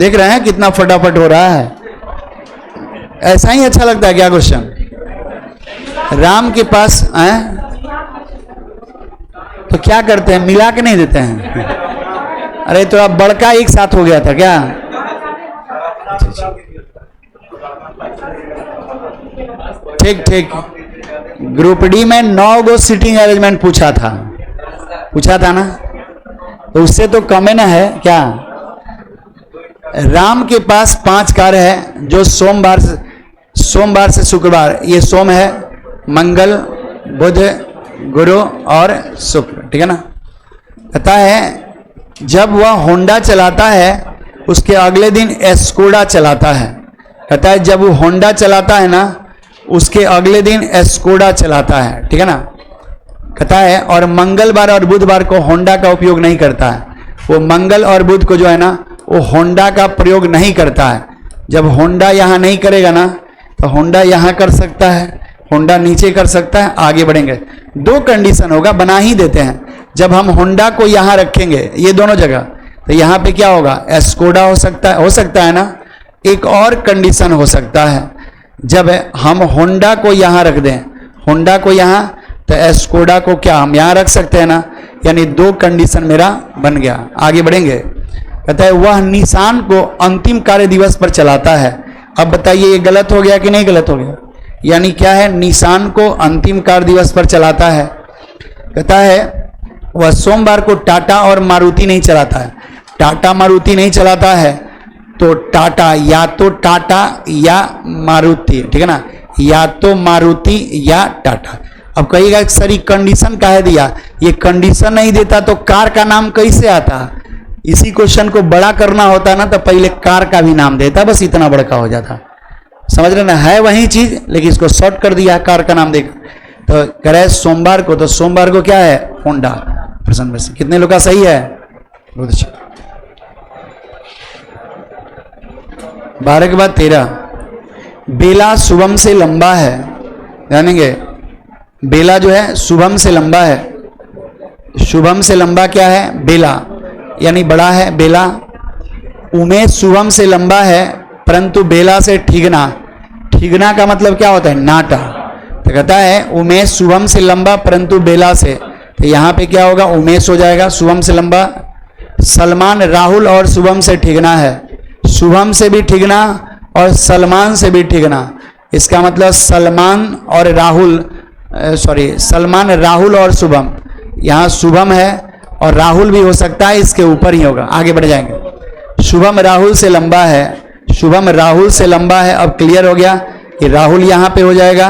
देख रहे हैं कितना फटाफट हो रहा है। ऐसा ही अच्छा लगता है क्या क्वेश्चन? राम के पास हैं तो क्या करते हैं, मिला के नहीं देते हैं? अरे थोड़ा बड़का एक साथ हो गया था क्या? ठीक ठीक। ग्रुप डी में 9 गो सीटिंग अरेंजमेंट पूछा था ना, तो उससे तो कम है ना है क्या? राम के पास 5 कार्य है जो सोमवार से शुक्रवार, ये सोम है, मंगल, बुध, गुरु और शुक्र, ठीक है ना। कहता है जब वह होंडा चलाता है उसके अगले दिन एस्कोडा चलाता है। कहता है जब वो होंडा चलाता है ना उसके अगले दिन एस्कोडा चलाता है, ठीक है ना। कहता है और मंगलवार और बुधवार को होंडा का उपयोग नहीं करता है। वो मंगल और बुध को जो है ना वो होंडा का प्रयोग नहीं करता है। जब होंडा यहाँ नहीं करेगा ना तो होंडा यहाँ कर सकता है, होंडा नीचे कर सकता है। आगे बढ़ेंगे, 2 कंडीशन होगा, बना ही देते हैं। जब हम होंडा को यहाँ रखेंगे ये दोनों जगह, तो यहाँ पे क्या होगा, एस्कोडा हो सकता है ना। एक और कंडीशन हो सकता है, जब हम होंडा को यहाँ रख दें, होंडा को यहाँ, तो एस्कोडा को क्या हम यहाँ रख सकते हैं ना। यानी 2 कंडीशन मेरा बन गया। आगे बढ़ेंगे, कहता है वह निशान को अंतिम कार्य दिवस पर चलाता है। अब बताइए ये गलत हो गया कि नहीं गलत हो गया? यानी क्या है, निशान को अंतिम कार्य दिवस पर चलाता है। कहता है वह सोमवार को टाटा और मारुति नहीं चलाता है। टाटा मारुति नहीं चलाता है तो टाटा या मारुति, ठीक है ना, या तो मारुति या टाटा। अब कहिएगा सर ये कंडीशन काहे दिया? ये कंडीशन नहीं देता तो कार का नाम कैसे आता? इसी क्वेश्चन को बड़ा करना होता ना तो पहले कार का भी नाम देता, बस इतना बड़का हो जाता। समझ रहे ना, है वही चीज लेकिन इसको शॉर्ट कर दिया, कार का नाम देकर। तो कह रहे सोमवार को, तो सोमवार को क्या है, होंडा। प्रश्न में से कितने लोग का सही है? बहुत अच्छा। 12 के बाद 13। बेला शुभम से लंबा है, जानेंगे। बेला जो है शुभम से लंबा है। शुभम से लंबा क्या है? बेला, यानी बड़ा है बेला। उमेश शुभम से लंबा है परंतु बेला से ठीगना। ठीगना का मतलब क्या होता है? नाटा। तो कहता है उमेश शुभम से लंबा परंतु बेला से, तो यहाँ पे क्या होगा, उमेश हो जाएगा शुभम से लंबा। सलमान राहुल और शुभम से ठीगना है। शुभम से भी ठीगना और सलमान से भी ठीगना। इसका मतलब सलमान और राहुल, सलमान राहुल और शुभम। यहाँ शुभम है और राहुल भी हो सकता है, इसके ऊपर ही होगा। आगे बढ़ जाएंगे। शुभम राहुल से लंबा है, शुभम राहुल से लंबा है। अब क्लियर हो गया कि राहुल यहाँ पे हो जाएगा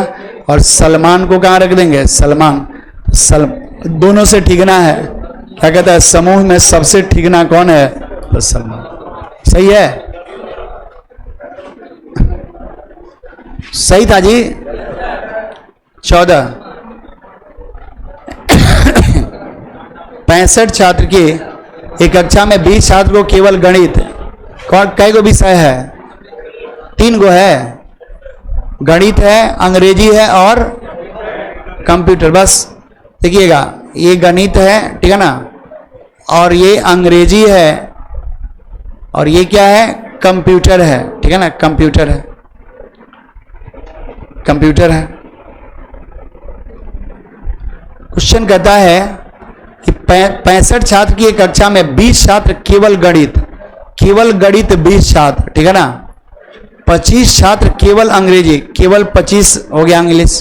और सलमान को कहाँ रख देंगे? सलमान। दोनों से ठीगना है। क्या कहता है, समूह में सबसे ठीगना कौन है? तो सलमान। सही है, सही था जी। 14। 65 छात्र की एक कक्षा में 20 छात्र को केवल गणित, कई गो विषय है? 3 गो है। गणित है, अंग्रेजी है और कंप्यूटर। बस देखिएगा, ये गणित है, ठीक है ना, और ये अंग्रेजी है और ये क्या है? कंप्यूटर है, ठीक है ना, कंप्यूटर है, कंप्यूटर है। क्वेश्चन कहता है कि 65 छात्र की एक कक्षा में 20 छात्र केवल गणित 20 छात्र, ठीक है ना। 25 छात्र केवल अंग्रेजी, केवल 25 हो गया इंग्लिश।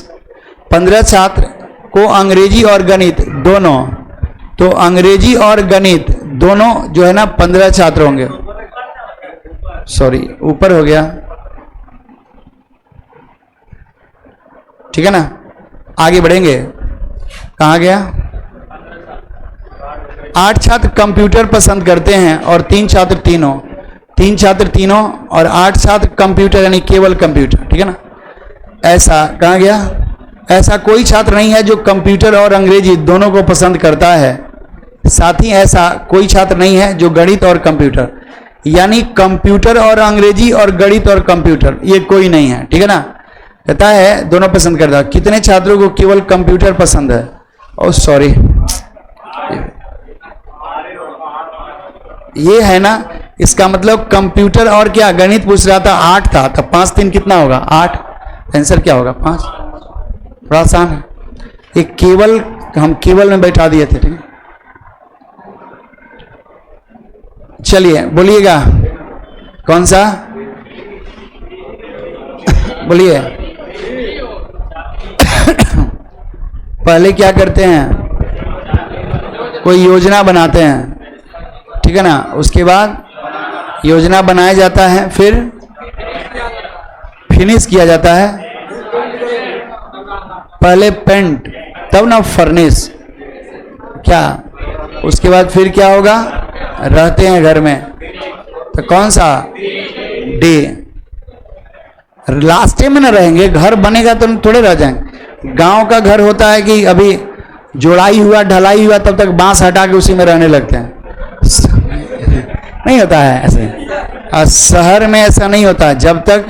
15 छात्र को अंग्रेजी और गणित दोनों, तो अंग्रेजी और गणित दोनों जो है ना 15 छात्र होंगे। सॉरी, ऊपर हो गया, ठीक है ना। आगे बढ़ेंगे, कहाँ गया? 8 छात्र कंप्यूटर पसंद करते हैं और 3 छात्र तीनों, 3 छात्र तीनों और 8 छात्र कंप्यूटर, यानी केवल कंप्यूटर, ठीक है ना। ऐसा कहाँ गया? ऐसा कोई छात्र नहीं है जो कंप्यूटर और अंग्रेजी दोनों को पसंद करता है। साथ ही ऐसा कोई छात्र नहीं है जो गणित और कंप्यूटर, यानी कंप्यूटर और अंग्रेजी और गणित और कंप्यूटर, ये कोई नहीं है, ठीक है ना। कहता है दोनों पसंद करता है। कितने छात्रों को केवल कंप्यूटर पसंद है? ओह सॉरी, ये है ना, इसका मतलब कंप्यूटर और क्या गणित पूछ रहा था, 8 था, तब 5 3 कितना होगा? 8। आंसर क्या होगा? 5। बड़ा आसान है। ये केवल हम केवल में बैठा दिए थे, ठीक है। चलिए बोलिएगा कौन सा बोलिए। पहले क्या करते हैं? कोई योजना बनाते हैं, ठीक है ना। उसके बाद योजना बनाया जाता है, फिर फिनिश किया जाता है। पहले पेंट, तब ना फर्निश, क्या? उसके बाद फिर क्या होगा? रहते हैं घर में, तो कौन सा? डे। लास्ट में ना रहेंगे, घर बनेगा तो थोड़े रह जाएंगे। गांव का घर होता है कि अभी जोड़ाई हुआ, ढलाई हुआ, तब तक बांस हटा के उसी में रहने लगते हैं। नहीं होता है ऐसे। और शहर में ऐसा नहीं होता है, जब तक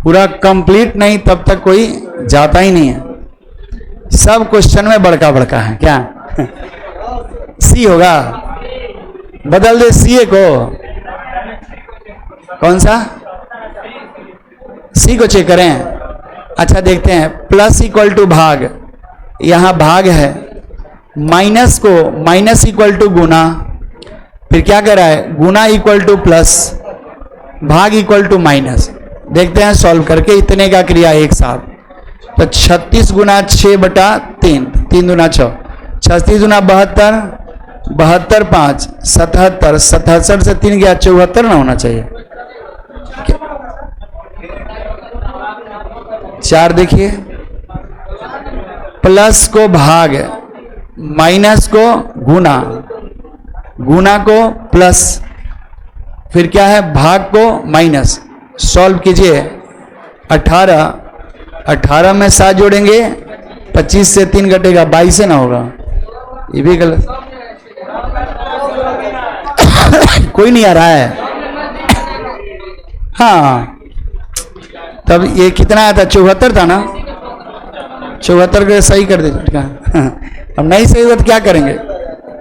पूरा कंप्लीट नहीं तब तक कोई जाता ही नहीं है। सब क्वेश्चन में बड़का बड़का है, क्या? सी होगा, बदल दे सीए को। कौन सा? सी को चेक करें। अच्छा देखते हैं, प्लस इक्वल टू भाग, यहां भाग है। माइनस को माइनस इक्वल टू गुना, फिर क्या कर रहा है? गुना इक्वल टू प्लस, भाग इक्वल टू माइनस। देखते हैं सॉल्व करके, इतने का क्रिया एक साथ। तो 36 गुना 6/3, 3 दूना 6, 36 गुना 72, 72 5 77, 77 से 3 गया 74 ना होना चाहिए। 4 देखिए, प्लस को भाग, माइनस को गुना, गुना को प्लस, फिर क्या है? भाग को माइनस। सॉल्व कीजिए। 18, 18 में 7 जोड़ेंगे, 25 से 3 घटेगा, 22 से ना होगा, ये भी गलत। कोई नहीं आ रहा है। हाँ, तब ये कितना आया था? 74 था ना। 74 को सही कर दीजिए। अब नहीं सही हुआ तो क्या करेंगे?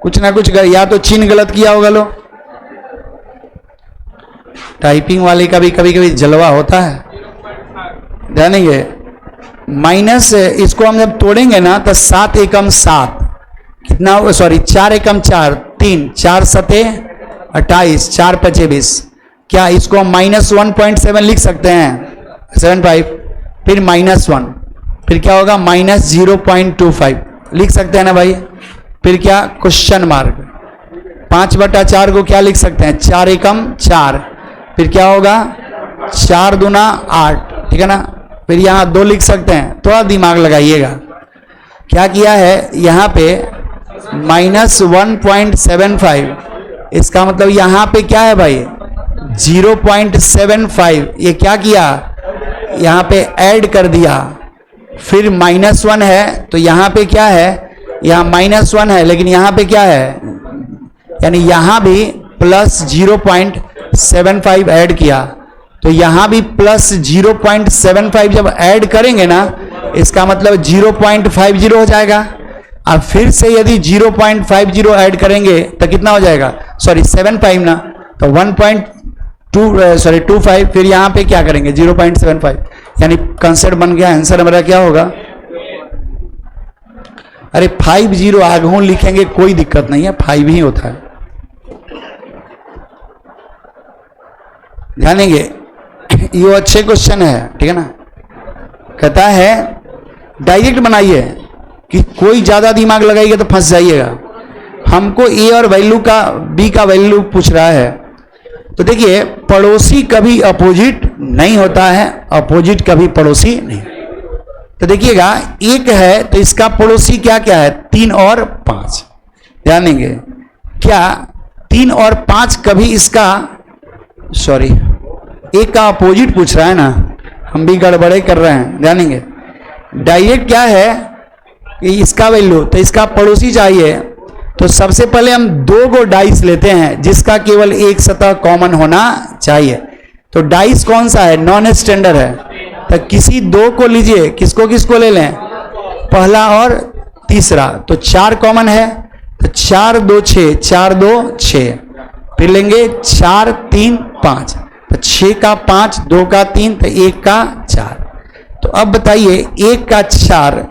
कुछ ना कुछ या तो चिन्ह गलत किया होगा। लो, टाइपिंग वाले का भी कभी कभी जलवा होता है, जानेंगे। माइनस, इसको हम जब तोड़ेंगे ना तो 7 एकम 7 कितना होगा? सॉरी, 4 एकम 4, 3, 4 सते 28, 4 पचे 20। क्या इसको हम -1.7 लिख सकते हैं? 75, फिर -1, फिर क्या होगा? -0.25 लिख सकते हैं ना भाई। फिर क्या? Question mark. 5/4 को क्या लिख सकते हैं? 4 एकम 4, फिर क्या होगा? 4 दूना 8, ठीक है ना। फिर यहाँ 2 लिख सकते हैं, थोड़ा दिमाग लगाइएगा। क्या किया है यहाँ पे? -1.75, इसका मतलब यहाँ पे क्या है भाई? 0.75। ये क्या किया? यहाँ पे ऐड कर दिया। फिर -1 है तो यहाँ पे क्या है? यहाँ -1 है, लेकिन यहाँ पे क्या है? यानी यहाँ भी प्लस 0.75 ऐड किया, तो यहाँ भी प्लस 0.75 जब ऐड करेंगे ना, इसका मतलब 0.50 हो जाएगा। अब फिर से यदि 0.50 ऐड करेंगे तो कितना हो जाएगा? सॉरी 75 ना, तो 1.25, फिर यहाँ पे क्या करेंगे? 0.75, यानी कंसेप्ट बन गया। आंसर हमारा क्या होगा? अरे 50 आगे लिखेंगे कोई दिक्कत नहीं है, 5 ही होता है, जानेंगे। ये अच्छे क्वेश्चन है, ठीक है ना। कहता है डायरेक्ट बनाइए, कि कोई ज्यादा दिमाग लगाइएगा तो फंस जाइएगा। हमको ए और वैल्यू का, बी का वैल्यू पूछ रहा है। तो देखिए, पड़ोसी कभी अपोजिट नहीं होता है, अपोजिट कभी पड़ोसी नहीं। तो देखिएगा, 1 है तो इसका पड़ोसी क्या क्या है? 3 और 5, जानेंगे। क्या 3 और 5 कभी इसका, सॉरी 1 का अपोजिट पूछ रहा है ना, हम भी गड़बड़े कर रहे हैं, जानेंगे। डायरेक्ट क्या है कि इसका वैल्यू, तो इसका पड़ोसी चाहिए, तो सबसे पहले हम 2 गो डाइस लेते हैं जिसका केवल एक सतह कॉमन होना चाहिए। तो डाइस कौन सा है? नॉन स्टैंडर्ड है। तो किसी 2 को लीजिए, किसको किसको ले लें? पहला और तीसरा। तो 4 कॉमन है, तो 4 2 6, 4 2 6, फिर लेंगे 4 3 5, तो 6 का 5, 2 का 3, तो 1 का 4। तो अब बताइए 1 का 4,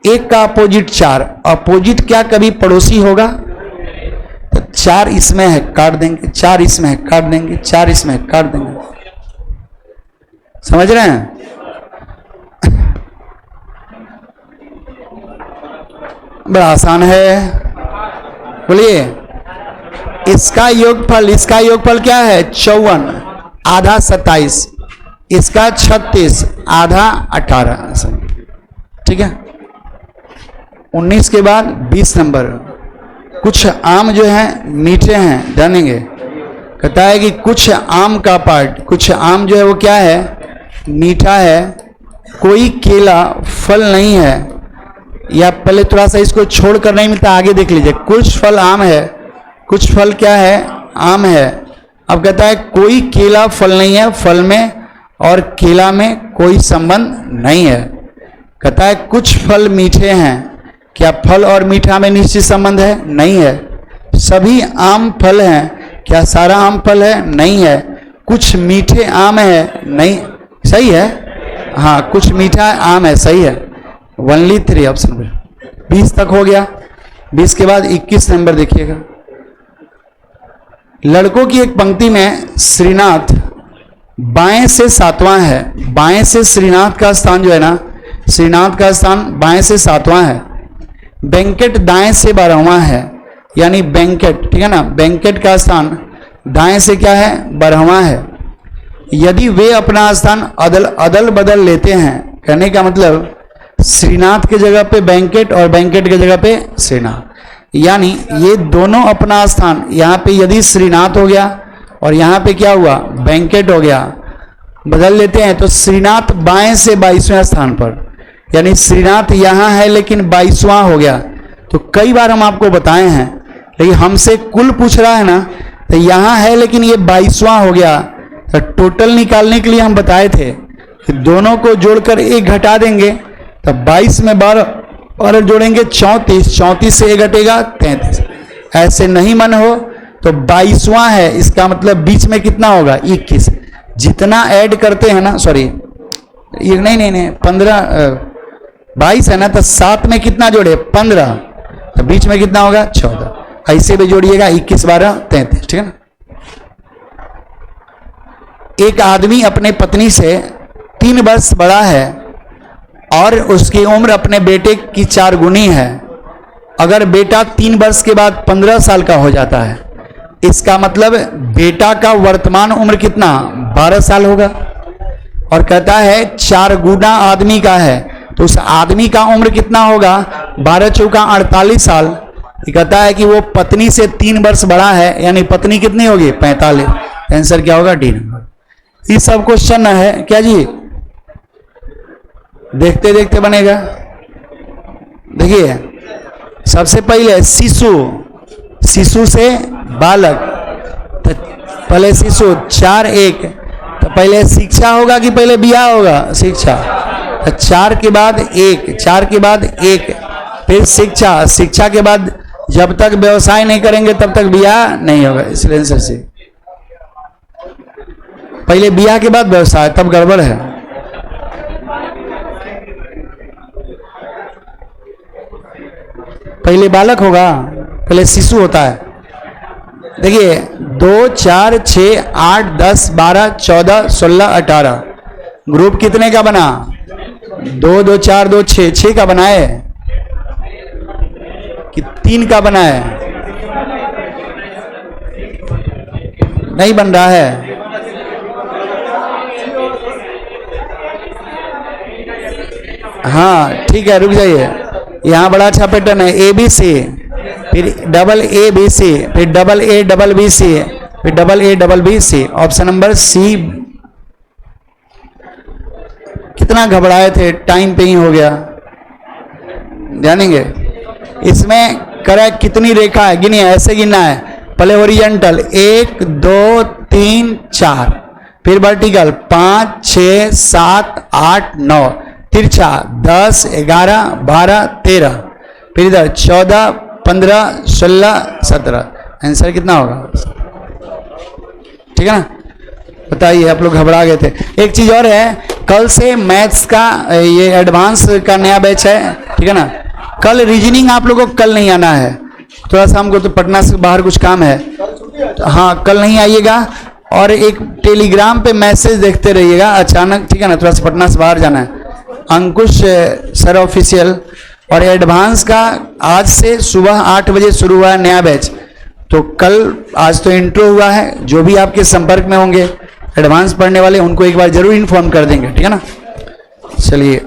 1 का अपोजिट 4, अपोजिट क्या कभी पड़ोसी होगा? तो 4 इसमें है, काट देंगे, 4 इसमें है, काट देंगे, 4 इसमें है, काट देंगे। समझ रहे हैं? बड़ा आसान है, बोलिए। इसका योगफल क्या है? 54, आधा 27, इसका 36, आधा 18। ठीक है। 19 के बाद 20 नंबर। कुछ आम जो है मीठे हैं, जानेंगे। कहता है कि कुछ आम का पार्ट, कुछ आम जो है वो क्या है? मीठा है, कोई केला फल नहीं है, या पहले थोड़ा सा इसको छोड़कर नहीं मिलता, आगे देख लीजिए। कुछ फल आम है, कुछ फल क्या है? आम है। अब कहता है कोई केला फल नहीं है, फल में और केला में कोई संबंध नहीं है। कहता है कुछ फल मीठे हैं, क्या फल और मीठा में निश्चित संबंध है? नहीं है। सभी आम फल हैं, क्या सारा आम फल है? नहीं है। कुछ मीठे आम है? नहीं, सही है। हाँ, कुछ मीठा आम है, सही है। ओनली 3 ऑप्शन में। 20 तक हो गया। 20 के बाद 21 नंबर देखिएगा। लड़कों की एक पंक्ति में श्रीनाथ बाएं से 7वां है। बाएं से श्रीनाथ का स्थान जो है ना, श्रीनाथ का स्थान बाएं से 7वां है। वेंकट दाएं से 12वां है, यानी वेंकट, ठीक है ना, वेंकट का स्थान दाएं से क्या है? 12वां है। यदि वे अपना स्थान अदल बदल लेते हैं, कहने का मतलब श्रीनाथ के जगह पे वेंकट और वेंकट के जगह पे श्रीनाथ, यानी ये दोनों अपना स्थान, यहाँ पे यदि श्रीनाथ हो गया और यहाँ पे क्या हुआ? वेंकट हो गया, बदल लेते हैं तो श्रीनाथ बाएं से 22वें स्थान पर, यानी श्रीनाथ यहाँ है लेकिन 22वां हो गया। तो कई बार हम आपको बताए हैं, लेकिन हमसे कुल पूछ रहा है ना, तो यहाँ है लेकिन ये 22वां हो गया। तो टोटल निकालने के लिए हम बताए थे कि दोनों को जोड़कर 1 घटा देंगे, तो 22 में 12 और जोड़ेंगे 34, 34 से 1 घटेगा 33। ऐसे नहीं मन हो तो 22वां है, इसका मतलब बीच में कितना होगा? 21। जितना ऐड करते हैं ना, सॉरी ये नहीं 15, 22 है ना, तो 7 में कितना जोड़े? 15, तो बीच में कितना होगा? 14। ऐसे भी जोड़िएगा, 21 12 33, ठीक है ना। एक आदमी अपने पत्नी से 3 वर्ष बड़ा है और उसकी उम्र अपने बेटे की 4 गुनी है। अगर बेटा 3 वर्ष के बाद 15 साल का हो जाता है, इसका मतलब बेटा का वर्तमान उम्र कितना? 12 साल होगा। और कहता है 4 गुना आदमी का है, तो उस आदमी का उम्र कितना होगा? 12 चौका 48 साल। कहता है कि वो पत्नी से 3 वर्ष बड़ा है, यानी पत्नी कितनी होगी? 45। आंसर क्या होगा? D number. ये सब क्वेश्चन है क्या जी? देखते देखते बनेगा। देखिए, सबसे पहले शिशु, शिशु से बालक, तो पहले शिशु 4 1, तो पहले शिक्षा होगा कि पहले बियाह होगा? शिक्षा। तो 4 के बाद 1, 4 के बाद 1, फिर शिक्षा, शिक्षा के बाद जब तक व्यवसाय नहीं करेंगे तब तक बियाह नहीं होगा, इसलिए आंसर सी। पहले बियाह के बाद व्यवसाय, तब गड़बड़ है। पहले बालक होगा, पहले शिशु होता है। देखिए 2 4 6 8 10 12 14 16 18, ग्रुप कितने का बना? 2 2 4 2 6, 6 का बना है कि 3 का बना है? नहीं बन रहा है। हाँ ठीक है, रुक जाइए। यहाँ बड़ा अच्छा पैटर्न है, ABC, फिर AA BC, फिर AA BC, फिर AA BC। Option number C. इतना घबराए थे, टाइम पे ही हो गया, जानेंगे। इसमें करा कितनी रेखा है, गिनिए, ऐसे गिनना है। पहले ओरिजेंटल 1 2 3 4, फिर वर्टिकल 5 6 7 8 9, तिरछा 10 11 12 13, फिर इधर 14 15 16 17। आंसर कितना होगा? ठीक है ना? बताइए, आप लोग घबरा गए थे। एक चीज और है, कल से मैथ्स का ये एडवांस का नया बैच है, ठीक है ना। कल रीजनिंग आप लोगों को कल नहीं आना है, थोड़ा सा हमको तो पटना से बाहर कुछ काम है, तो हाँ कल नहीं आइएगा। और एक टेलीग्राम पे मैसेज देखते रहिएगा अचानक, ठीक है ना, थोड़ा सा पटना से बाहर जाना है। अंकुश सर ऑफिशियल और एडवांस का आज से सुबह 8 बजे शुरू हुआ है नया बैच। तो कल, आज तो इंट्रो हुआ है, जो भी आपके संपर्क में होंगे एडवांस पढ़ने वाले उनको एक बार जरूर इन्फॉर्म कर देंगे, ठीक है ना। चलिए